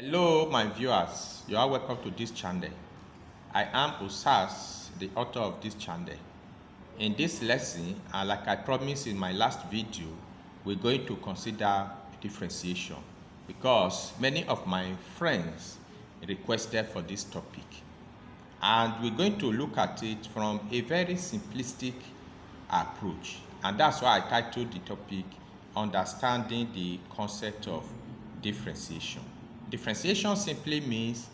Hello my viewers, you are welcome to this channel. I am Osas, the author of this channel. In this lesson, and like I promised in my last video, we're going to consider differentiation because many of my friends requested for this topic. And we're going to look at it from a very simplistic approach. And that's why I titled the topic, Understanding the Concept of Differentiation. Differentiation simply means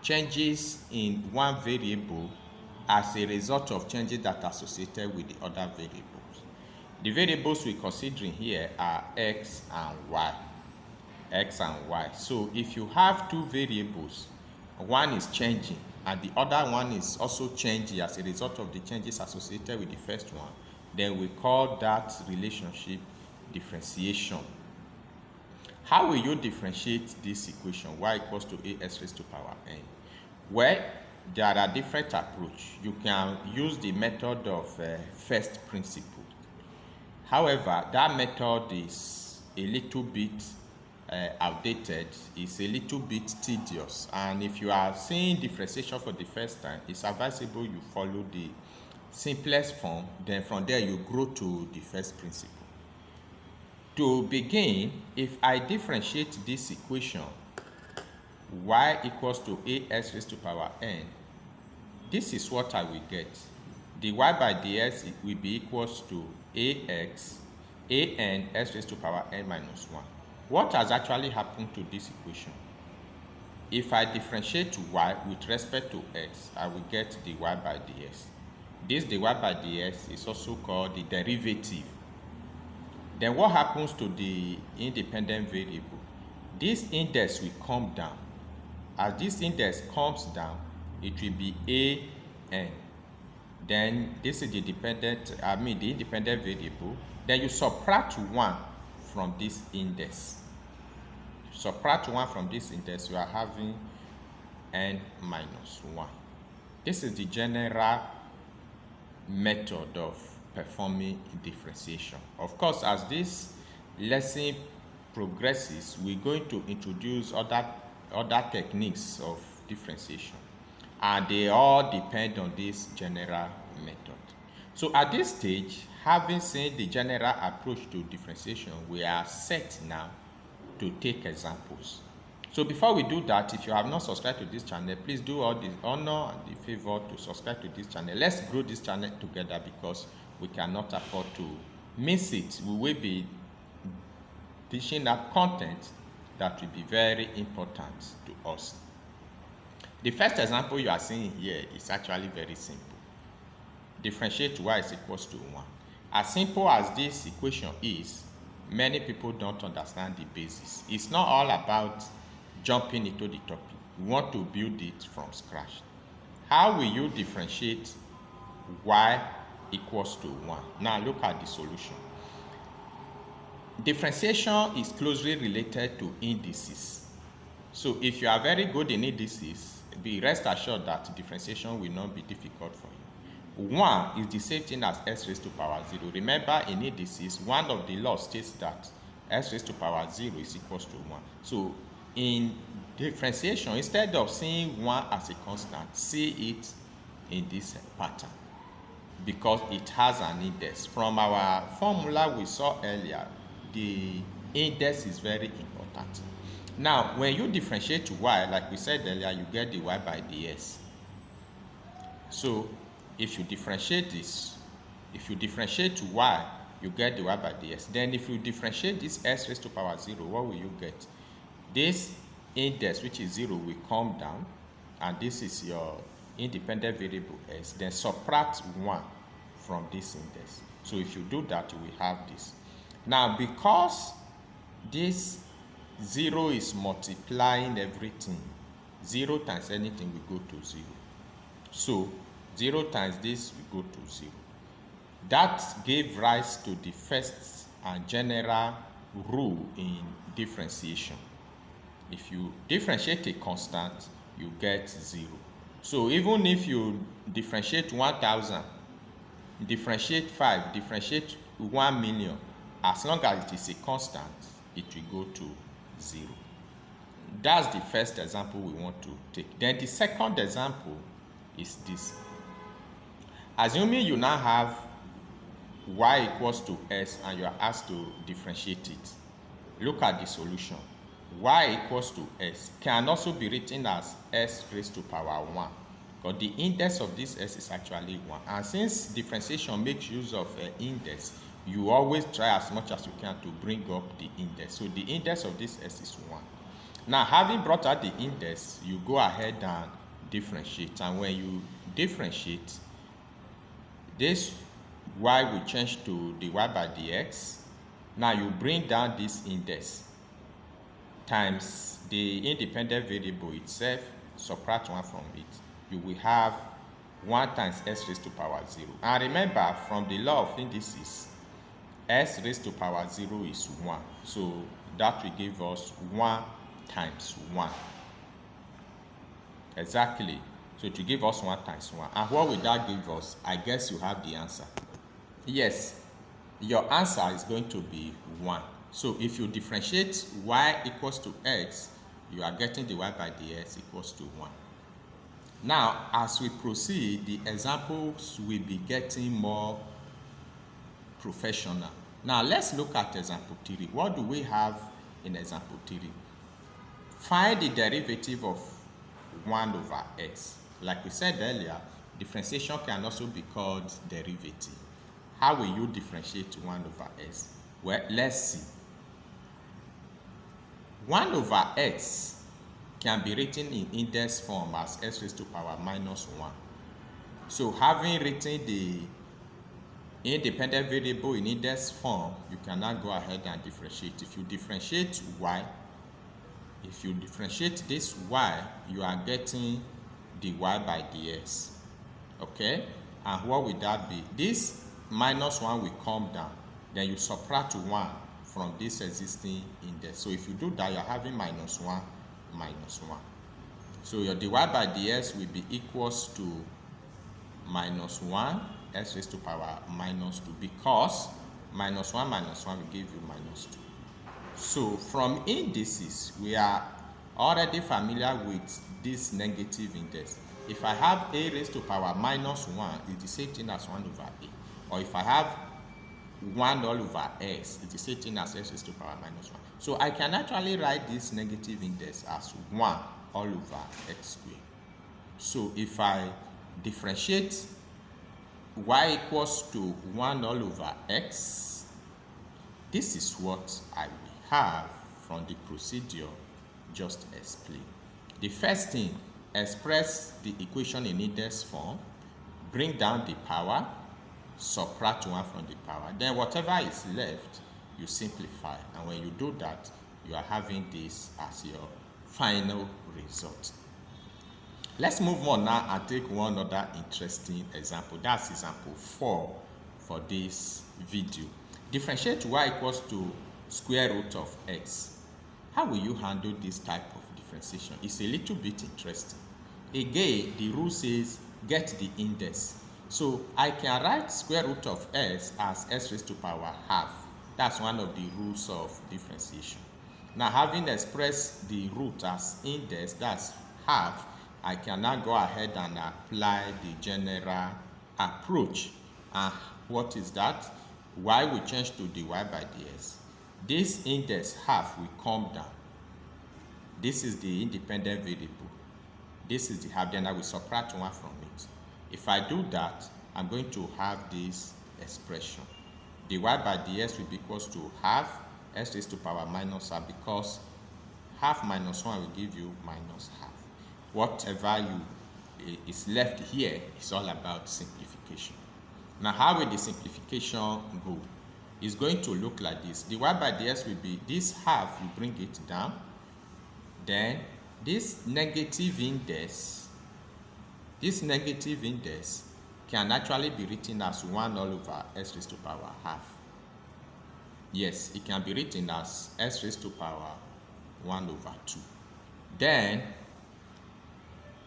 changes in one variable as a result of changes that are associated with the other variables. The variables we're considering here are x and y. X and y. So if you have two variables, one is changing and the other one is also changing as a result of the changes associated with the first one, then we call that relationship differentiation. How will you differentiate this equation, y equals to ax raised to power n? Well, there are different approaches. You can use the method of first principle. However, that method is a little bit outdated, it's a little bit tedious, and if you are seeing differentiation for the first time, it's advisable you follow the simplest form, then from there you grow to the first principle. To begin, if I differentiate this equation, y equals to ax raised to power n, this is what I will get. dy by dx will be equals to ax an x raised to power n minus 1. What has actually happened to this equation? If I differentiate y with respect to x, I will get dy by dx. This dy by dx is also called the derivative. Then what happens to the independent variable? This index will come down. As this index comes down, it will be an. Then this is the the independent variable. Then you subtract 1 from this index. Subtract 1 from this index, you are having n minus 1. This is the general method of performing differentiation. Of course, as this lesson progresses, we're going to introduce other techniques of differentiation, and they all depend on this general method. So at this stage, having seen the general approach to differentiation, we are set now to take examples. So before we do that, if you have not subscribed to this channel, please do all the honor and the favor to subscribe to this channel. Let's grow this channel together because we cannot afford to miss it. We will be dishing out content that will be very important to us. The first example you are seeing here is actually very simple. Differentiate y is equals to 1. As simple as this equation is, many people don't understand the basis. It's not all about jumping into the topic. We want to build it from scratch. How will you differentiate y equals to 1? Now look at the solution. Differentiation is closely related to indices. So if you are very good in indices, be rest assured that differentiation will not be difficult for you. 1 is the same thing as x raised to power 0. Remember, in indices, one of the laws states that x raised to power 0 is equals to 1. So in differentiation, instead of seeing 1 as a constant, see it in this pattern because it has an index. From our formula we saw earlier, the index is very important. Now, when you differentiate y, like we said earlier, you get the y by dx. So if you differentiate this, if you differentiate y, you get the y by dx. Then if you differentiate this x raised to power 0, what will you get? This index, which is 0, will come down, and this is your independent variable s. Then subtract 1 from this index. So if you do that, you will have this. Now, because this 0 is multiplying everything, 0 times anything will go to 0. So 0 times this will go to 0. That gave rise to the first and general rule in differentiation. If you differentiate a constant, you get 0. So even if you differentiate 1,000, differentiate 5, differentiate 1 million, as long as it is a constant, it will go to 0. That's the first example we want to take. Then the second example is this. Assuming you now have y equals to s and you are asked to differentiate it. Look at the solution. Y equals to s can also be written as s raised to power 1. Because the index of this s is actually 1. And since differentiation makes use of an index, you always try as much as you can to bring up the index. So the index of this s is 1. Now, having brought out the index, you go ahead and differentiate. And when you differentiate, this y will change to dy by dx. Now you bring down this index times the independent variable itself, subtract 1 from it. You will have 1 times s raised to power 0. And remember, from the law of indices, s raised to power 0 is 1. So that will give us 1 times 1. Exactly. So it will give us 1 times 1. And what will that give us? I guess you have the answer. Yes, your answer is going to be 1. So if you differentiate y equals to x, you are getting dy by dx equals to 1. Now, as we proceed, the examples will be getting more professional. Now, let's look at example 3. What do we have in example 3? Find the derivative of 1 over x. Like we said earlier, differentiation can also be called derivative. How will you differentiate 1 over x? Well, let's see. 1 over x can be written in index form as s raised to power minus 1. So having written the independent variable in index form, you can now go ahead and differentiate. If you differentiate this y, you are getting dy by dx. Okay? And what will that be? This minus 1 will come down. Then you subtract 1 from this existing index. So if you do that, you're having minus 1, minus 1. So your dy by dx will be equals to minus 1 s raised to power minus 2, because minus 1 will give you minus 2. So from indices, we are already familiar with this negative index. If I have a raised to power minus 1, it's the same thing as 1 over a. Or if I have 1 all over s, it's the same thing as s raised to power minus 1. So I can actually write this negative index as 1 all over x squared. So if I differentiate y equals to 1 all over x, this is what I will have from the procedure just explained. The first thing, express the equation in index form, bring down the power, subtract 1 from the power. Then whatever is left, you simplify. And when you do that, you are having this as your final result. Let's move on now and take one other interesting example. That's example 4 for this video. Differentiate y equals to square root of x. How will you handle this type of differentiation? It's a little bit interesting. Again, the rule says get the index. So I can write square root of s as s raised to power half. That's one of the rules of differentiation. Now, having expressed the root as index, that's half, I can now go ahead and apply the general approach. What is that? Y will change to dy by dx. This index half will come down. This is the independent variable. This is the half, then I will subtract 1 from it. If I do that, I'm going to have this expression. Dy by dx will be equals to half s raised to power minus half, because half minus 1 will give you minus half. Whatever is left here is all about simplification. Now, how will the simplification go? It's going to look like this. Dy by dx will be this half, you bring it down. Then this negative index can actually be written as 1 all over s raised to power half. Yes, it can be written as s raised to power 1 over 2. Then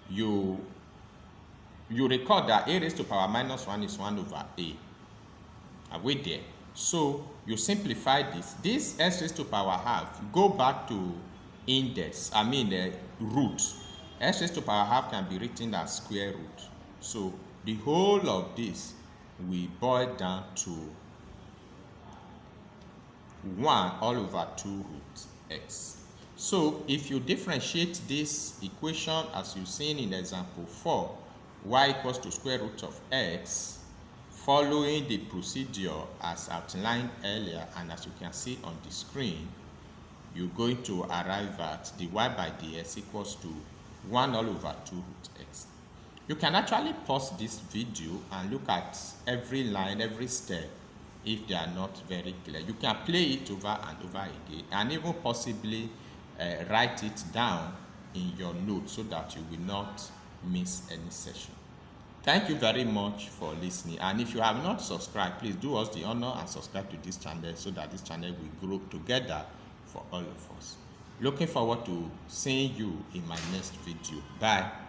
you record that a raised to power minus 1 is 1 over a. Are we there? So you simplify this. This s raised to power half, go back to index, the root. X raised to power half can be written as square root. So the whole of this will boil down to 1 all over 2 root x. So if you differentiate this equation as you've seen in example 4, y equals to square root of x, following the procedure as outlined earlier and as you can see on the screen, you're going to arrive at dy by dx equals to 1 all over 2 root x. You can actually pause this video and look at every line, every step, if they are not very clear. You can play it over and over again and even possibly write it down in your notes so that you will not miss any session. Thank you very much for listening, and if you have not subscribed, please do us the honor and subscribe to this channel so that this channel will grow together for all of us. Looking forward to seeing you in my next video. Bye.